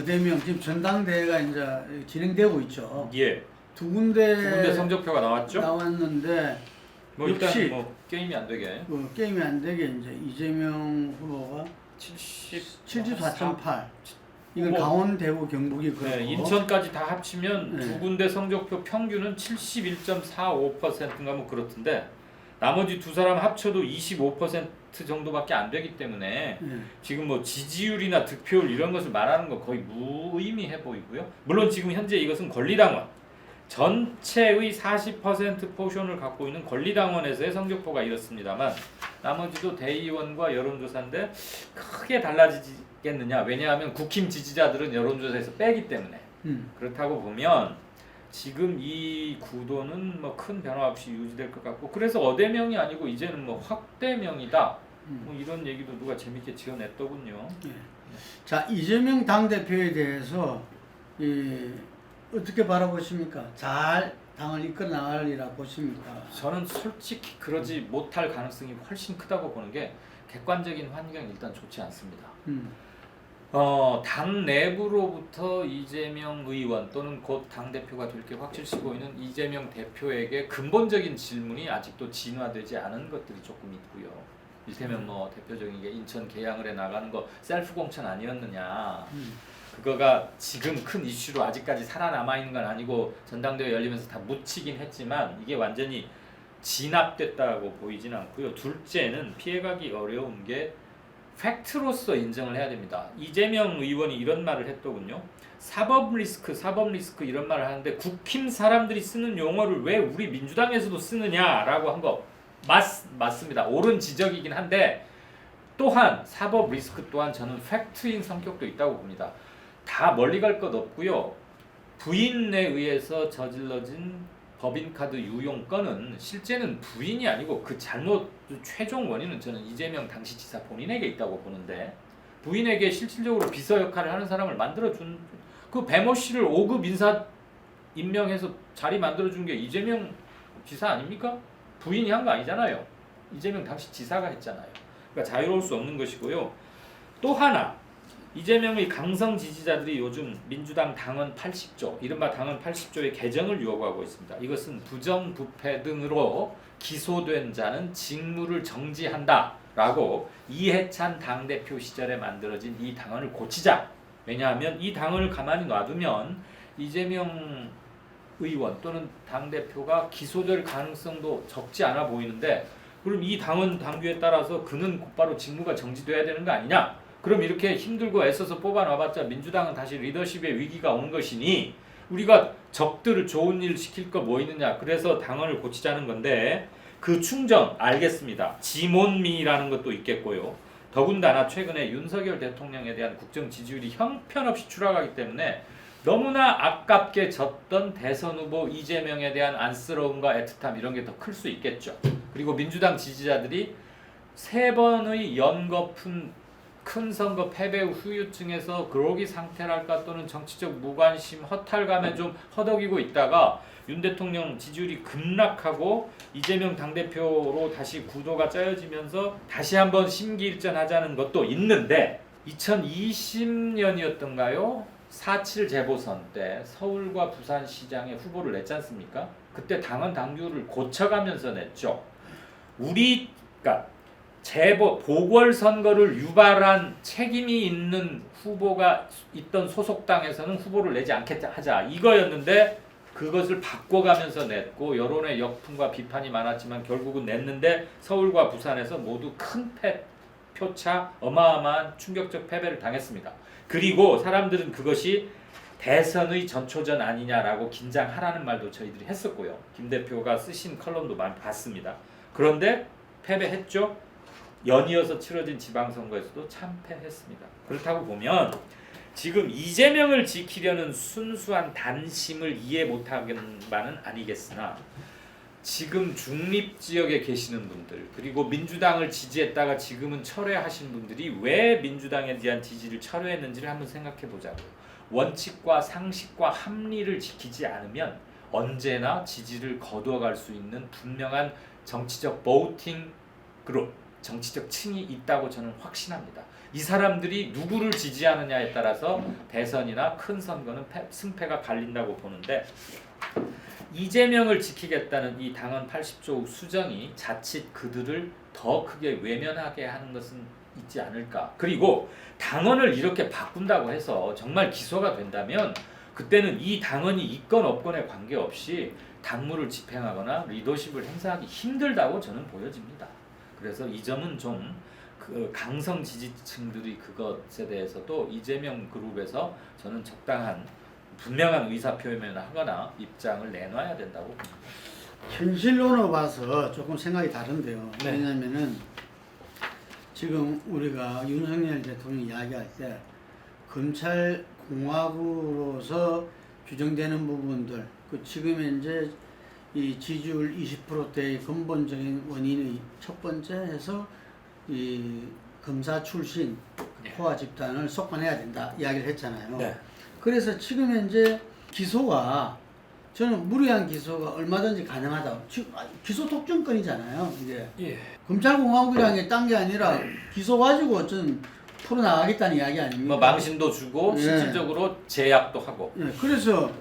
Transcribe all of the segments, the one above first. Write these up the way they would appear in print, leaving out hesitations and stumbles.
어대명 지금 전당대회가 이제 진행되고 있죠. 예. 두 군데 두 군데 성적표가 나왔죠? 나왔는데 뭐 역시 일단 뭐 게임이 안 되게 게임이 안 되게 이제 이재명 후보가 74.8. 이건 뭐, 강원, 대구, 경북이 그렇고 네, 인천까지 다 합치면 네. 두 군데 성적표 평균은 71.45%인가 뭐 그렇던데 나머지 두 사람 합쳐도 25% 정도밖에 안 되기 때문에 지금 뭐 지지율이나 득표율 이런 것을 말하는 거 거의 무의미해 보이고요. 물론 지금 현재 이것은 권리당원 전체의 40% 포션을 갖고 있는 권리당원에서의 성적표가 이렇습니다만 나머지도 대의원과 여론조사인데 크게 달라지겠느냐. 왜냐하면 국힘 지지자들은 여론조사에서 빼기 때문에 그렇다고 보면 지금 이 구도는 뭐 큰 변화 없이 유지될 것 같고 그래서 어대명이 아니고 이제는 뭐 확대명이다. 뭐 이런 얘기도 누가 재밌게 지어냈더군요. 자, 이재명 당대표에 대해서 어떻게 바라보십니까? 잘 당을 이끌어 나가리라 보십니까? 저는 솔직히 그러지 못할 가능성이 훨씬 크다고 보는 게 객관적인 환경이 일단 좋지 않습니다. 당 내부로부터 이재명 의원 또는 곧 당대표가 될 게 확실시 보이는 이재명 대표에게 근본적인 질문이 아직도 진화되지 않은 것들이 조금 있고요. 이를테면 뭐 대표적인 게 인천 계양을에 나가는 거 셀프 공천 아니었느냐. 그거가 지금 큰 이슈로 아직까지 살아남아 있는 건 아니고 전당대회 열리면서 다 묻히긴 했지만 이게 완전히 진압됐다고 보이진 않고요. 둘째는 피해가기 어려운 게 팩트로서 인정을 해야 됩니다. 이재명 의원이 이런 말을 했더군요. 사법 리스크 이런 말을 하는데 국힘 사람들이 쓰는 용어를 왜 우리 민주당에서도 쓰느냐라고 한 거 맞습니다. 옳은 지적이긴 한데 또한 사법 리스크 또한 저는 팩트인 성격도 있다고 봅니다. 다 멀리 갈 것 없고요. 부인에 의해서 저질러진 법인카드 유용 건은 실제는 부인이 아니고 그 잘못 최종 원인은 저는 이재명 당시 지사 본인에게 있다고 보는데 부인에게 실질적으로 비서 역할을 하는 사람을 만들어준 그 배모 씨를 5급 인사 임명해서 자리 만들어준 게 이재명 지사 아닙니까? 부인이 한 거 아니잖아요. 이재명 당시 지사가 했잖아요. 그러니까 자유로울 수 없는 것이고요. 또 하나 이재명의 강성 지지자들이 요즘 민주당 당헌 80조, 이른바 당헌 80조의 개정을 요구하고 있습니다. 이것은 부정부패 등으로 기소된 자는 직무를 정지한다라고 이해찬 당대표 시절에 만들어진 이 당헌을 고치자. 왜냐하면 이 당헌을 가만히 놔두면 이재명 의원 또는 당대표가 기소될 가능성도 적지 않아 보이는데 그럼 이 당헌 당규에 따라서 그는 곧바로 직무가 정지돼야 되는 거 아니냐? 그럼 이렇게 힘들고 애써서 뽑아놔봤자 민주당은 다시 리더십의 위기가 오는 것이니 우리가 적들을 좋은 일 시킬 거 뭐 있느냐. 그래서 당헌을 고치자는 건데 그 충정 알겠습니다. 지몬미라는 것도 있겠고요. 더군다나 최근에 윤석열 대통령에 대한 국정 지지율이 형편없이 추락하기 때문에 너무나 아깝게 졌던 대선 후보 이재명에 대한 안쓰러움과 애틋함 이런 게 더 클 수 있겠죠. 그리고 민주당 지지자들이 3번의 연거푼 큰 선거 패배 후유증에서 그러기 상태랄까 또는 정치적 무관심, 허탈감에 좀 허덕이고 있다가 윤 대통령 지지율이 급락하고 이재명 당대표로 다시 구도가 짜여지면서 다시 한번 심기일전하자는 것도 있는데 2020년이었던가요? 4.7 재보선 때 서울과 부산시장에 후보를 냈지 않습니까? 그때 당헌 당규를 고쳐가면서 냈죠. 그러니까 보궐선거를 유발한 책임이 있는 후보가 있던 소속당에서는 후보를 내지 않겠다 하자 이거였는데 그것을 바꿔가면서 냈고 여론의 역풍과 비판이 많았지만 결국은 냈는데 서울과 부산에서 모두 큰 표차 어마어마한 충격적 패배를 당했습니다. 그리고 사람들은 그것이 대선의 전초전 아니냐라고 긴장하라는 말도 저희들이 했었고요. 김 대표가 쓰신 컬럼도 많이 봤습니다. 그런데 패배했죠. 연이어서 치러진 지방선거에서도 참패했습니다. 그렇다고 보면 지금 이재명을 지키려는 순수한 단심을 이해 못하는 바는 아니겠으나 지금 중립지역에 계시는 분들 그리고 민주당을 지지했다가 지금은 철회하신 분들이 왜 민주당에 대한 지지를 철회했는지를 한번 생각해 보자고요. 원칙과 상식과 합리를 지키지 않으면 언제나 지지를 거둬갈 수 있는 분명한 정치적 보우팅 그룹 정치적 층이 있다고 저는 확신합니다. 이 사람들이 누구를 지지하느냐에 따라서 대선이나 큰 선거는 승패가 갈린다고 보는데 이재명을 지키겠다는 이 당헌 80조 수정이 자칫 그들을 더 크게 외면하게 하는 것은 있지 않을까. 그리고 당헌을 이렇게 바꾼다고 해서 정말 기소가 된다면 그때는 이 당헌이 있건 없건에 관계없이 당무를 집행하거나 리더십을 행사하기 힘들다고 저는 보여집니다. 그래서 이 점은 좀 그 강성 지지층들이 그것에 대해서도 이재명 그룹에서 저는 적당한 분명한 의사 표현을 하거나 입장을 내놔야 된다고 봅니다. 현실론으로 봐서 조금 생각이 다른데요. 네. 왜냐면은 지금 우리가 윤석열 대통령이 이야기할 때 검찰 공화국으로서 규정되는 부분들, 그 지금 현재 이 지지율 20%대의 근본적인 원인의 첫 번째 해서 이 검사 출신 코아 집단을 속관해야 된다 이야기를 했잖아요. 네. 그래서 지금 현재 기소가 저는 무리한 기소가 얼마든지 가능하다. 기소 독점권이잖아요. 이게 예. 검찰공화국이라는 게 딴 게 아니라 기소 가지고 좀 풀어 나가겠다는 이야기 아닙니까? 뭐 망신도 주고 예. 실질적으로 제약도 하고. 예, 그래서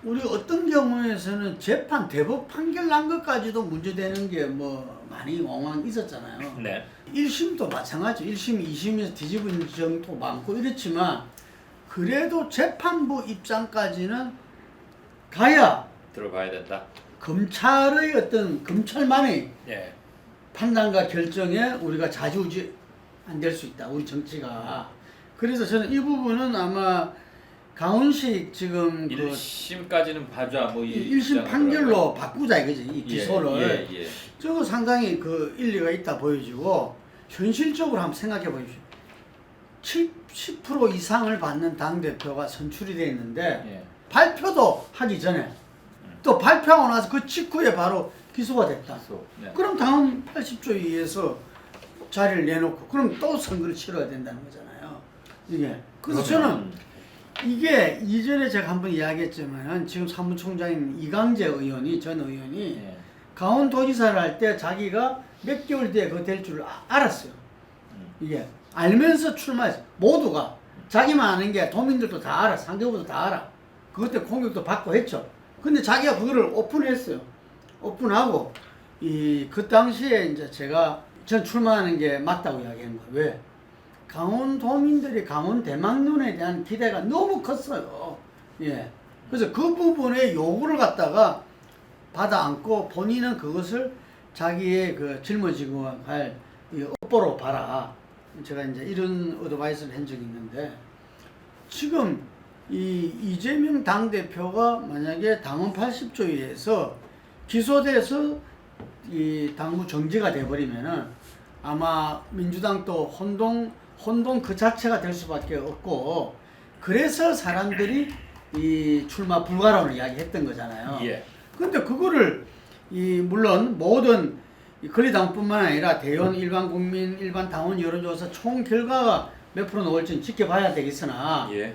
우리 어떤 경우에서는 재판 대법 판결 난 것까지도 문제되는 게 뭐 많이 엉망 있었잖아요. 네. 1심도 마찬가지. 1심, 2심에서 뒤집은 점도 많고 이렇지만 그래도 재판부 입장까지는 가야 들어봐야 된다. 검찰의 어떤 검찰만의 예. 판단과 결정에 우리가 좌지우지 안 될 수 있다. 우리 정치가. 그래서 저는 이 부분은 아마 강훈식 지금 그 1심까지는 봐줘. 뭐 1심 판결로 바꾸자 이거지. 이 기소를. 예. 저거 상당히 그 일리가 있다 보여지고 현실적으로 한번 생각해 보십시오. 70% 이상을 받는 당대표가 선출이 되어 있는데 예. 발표도 하기 전에 또 발표하고 나서 그 직후에 바로 기소가 됐다. 기소. 네. 그럼 당헌 80조에 의해서 자리를 내놓고 그럼 또 선거를 치러야 된다는 거잖아요. 이게. 그래서 저는 이게 이전에 제가 한번 이야기했지만 지금 사무총장인 이강재 의원이 전 의원이 예. 강원도지사를 할 때 자기가 몇 개월 뒤에 그거 될 줄 알았어요. 이게 알면서 출마했어요. 모두가 자기만 아는 게 도민들도 다 알아. 상대부도 다 알아. 그것 때 공격도 받고 했죠. 근데 자기가 그거를 오픈했어요. 오픈하고 그 당시에 이제 전 출마하는 게 맞다고 이야기한 거예요. 왜? 강원도민들이 강원 대망론에 대한 기대가 너무 컸어요. 예. 그래서 그 부분에 요구를 갖다가 받아 안고 본인은 그것을 자기의 그 짊어지고 갈 업보로 봐라. 제가 이제 이런 어드바이스를 한 적이 있는데 지금 이재명 당대표가 만약에 당헌 80조에 의해서 기소돼서 이 당무 정지가 돼버리면은 아마 민주당도 혼동 그 자체가 될 수밖에 없고 그래서 사람들이 이 출마 불가론을 이야기했던 거잖아요. 예. 근데 그거를 물론 모든 권리당뿐만 아니라 대의원 일반 국민 일반 당원 여론조사 총 결과가 몇 프로 나올지는 지켜봐야 되겠으나 예.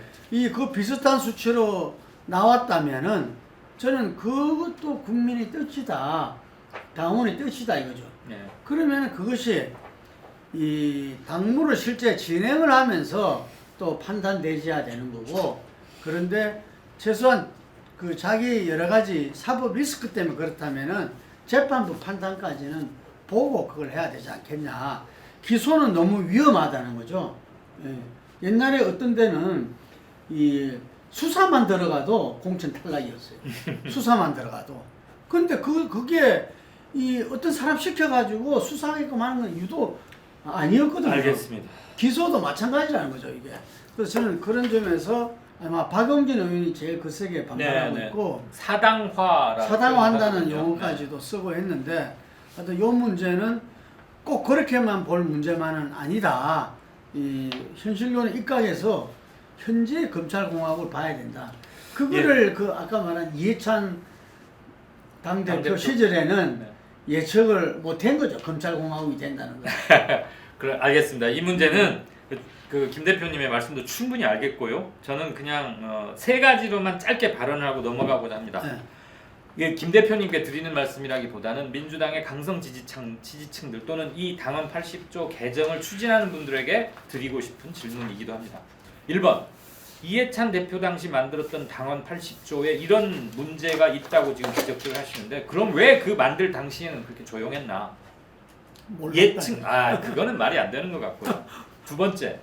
그 비슷한 수치로 나왔다면은 저는 그것도 국민의 뜻이다. 당원의 뜻이다 이거죠. 예. 그러면 그것이 이 당무를 실제 진행을 하면서 또 판단되셔야 되는 거고 그런데 최소한 그 자기 여러 가지 사법 리스크 때문에 그렇다면은 재판부 판단까지는 보고 그걸 해야 되지 않겠냐. 기소는 너무 위험하다는 거죠. 예. 옛날에 어떤 데는 이 수사만 들어가도 공천 탈락이었어요. 수사만 들어가도. 근데 그게 어떤 사람 시켜가지고 수사하게끔 하는 건 유도 아니었거든요. 알겠습니다. 기소도 마찬가지라는 거죠, 이게. 그래서 저는 그런 점에서 아마 박용진 의원이 제일 거세게 반발하고 있고 사당화한다는 용어까지도 쓰고 했는데 하여튼 이 문제는 꼭 그렇게만 볼 문제만은 아니다. 이 현실론에 입각해서 현재 검찰공화국을 봐야 된다. 그거를 그 아까 말한 이해찬 당대표 시절에는 네. 예측을 못한 거죠. 검찰공화국이 된다는 거. 그래, 알겠습니다. 이 문제는 그 김 대표님의 말씀도 충분히 알겠고요. 저는 그냥 세 가지로만 짧게 발언을 하고 넘어가고자 합니다. 네. 이게 김 대표님께 드리는 말씀이라기보다는 민주당의 강성 지지층들 또는 이 당헌 80조 개정을 추진하는 분들에게 드리고 싶은 질문이기도 합니다. 1번 이해찬 대표 당시 만들었던 당헌 80조에 이런 문제가 있다고 지금 지적을 하시는데 그럼 왜 그 만들 당시에는 그렇게 조용했나? 그거는 말이 안 되는 것 같고요. 두 번째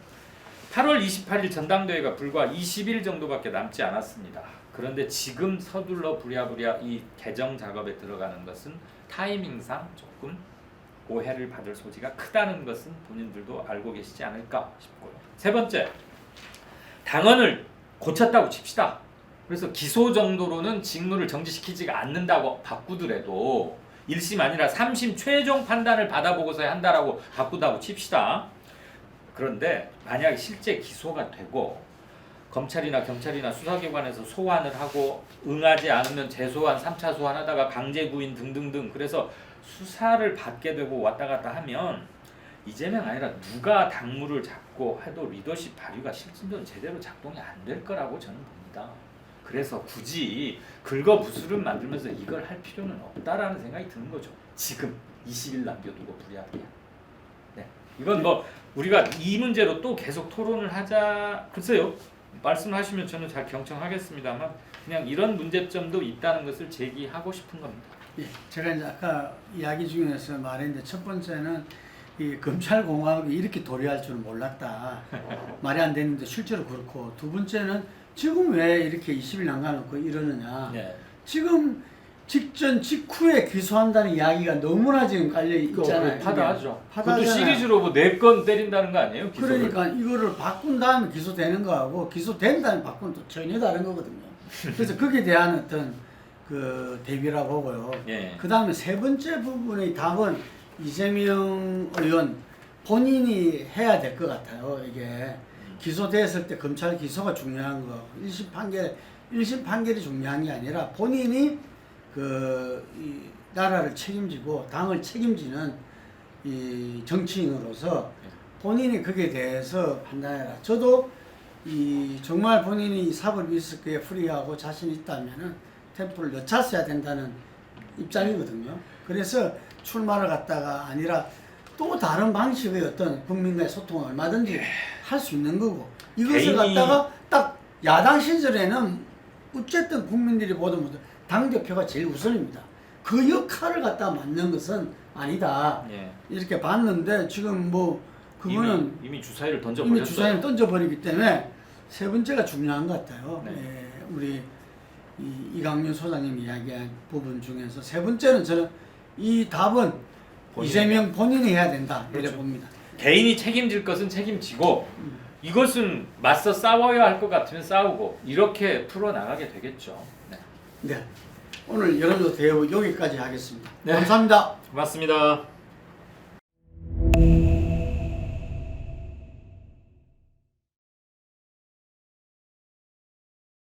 8월 28일 전당대회가 불과 20일 정도밖에 남지 않았습니다. 그런데 지금 서둘러 부랴부랴 이 개정 작업에 들어가는 것은 타이밍상 조금 오해를 받을 소지가 크다는 것은 본인들도 알고 계시지 않을까 싶고요. 세 번째, 당헌을 고쳤다고 칩시다. 그래서 기소 정도로는 직무를 정지시키지가 않는다고 바꾸더라도 1심 아니라 3심 최종 판단을 받아보고서야 한다라고 바꾸다고 칩시다. 그런데 만약에 실제 기소가 되고 검찰이나 경찰이나 수사기관에서 소환을 하고 응하지 않으면 재소환, 3차 소환하다가 강제 구인 등등등 그래서 수사를 받게 되고 왔다 갔다 하면 이재명 아니라 누가 당무를 잡고 해도 리더십 발휘가 실질적으로 제대로 작동이 안 될 거라고 저는 봅니다. 그래서 굳이 긁어부스름 만들면서 이걸 할 필요는 없다라는 생각이 드는 거죠. 지금 20일 남겨두고 부랴부랴. 네, 이건 뭐 우리가 이 문제로 또 계속 토론을 하자. 글쎄요. 말씀하시면 저는 잘 경청하겠습니다만 그냥 이런 문제점도 있다는 것을 제기하고 싶은 겁니다. 예, 제가 이제 아까 이야기 중에서 말했는데 첫 번째는 이 검찰공화국이 이렇게 도래할 줄은 몰랐다. 말이 안 되는데 실제로 그렇고 두 번째는 지금 왜 이렇게 20일 남겨놓고 이러느냐. 네. 지금 직전 직후에 기소한다는 이야기가 너무나 지금 깔려 있잖아요. 파다하죠. 그것도 파다하잖아요. 시리즈로 뭐 4건 때린다는 거 아니에요? 기소를? 그러니까 이거를 바꾼 다음에 기소되는 거하고 기소된 다음에 바꾸는 또 전혀 다른 거거든요. 그래서 거기에 대한 어떤 그 대비라고 보고요. 예. 그 다음에 세 번째 부분의 답은 이재명 의원 본인이 해야 될 것 같아요. 이게 기소됐을 때 검찰 기소가 중요한 거, 1심 판결이 중요한 게 아니라 본인이 이 나라를 책임지고 당을 책임지는 이 정치인으로서 본인이 거기에 대해서 판단해라. 저도 정말 본인이 사법 리스크에 프리하고 자신 있다면은 템포를 늦췄어야 된다는 입장이거든요. 그래서 출마를 갖다가 아니라 또 다른 방식의 어떤 국민과의 소통을 얼마든지 할 수 있는 거고 이것을 갖다가 딱 야당 시절에는 어쨌든 국민들이 보든 당대표가 제일 우선입니다. 그 역할을 갖다 맡는 것은 아니다. 예. 이렇게 봤는데 지금 뭐 그거는 이미 주사위를 던져버렸어요. 이미 주사위를 던져버리기 때문에 세 번째가 중요한 것 같아요. 네. 예, 우리 이강윤 소장님이 이야기한 부분 중에서 세 번째는 저는 이 답은 이재명 본인이 해야 된다. 이렇게 그렇죠. 봅니다. 개인이 책임질 것은 책임지고 이것은 맞서 싸워야 할 것 같으면 싸우고 이렇게 풀어나가게 되겠죠. 네. 네. 오늘 여러분들 대우 여기까지 하겠습니다. 네. 감사합니다. 고맙습니다.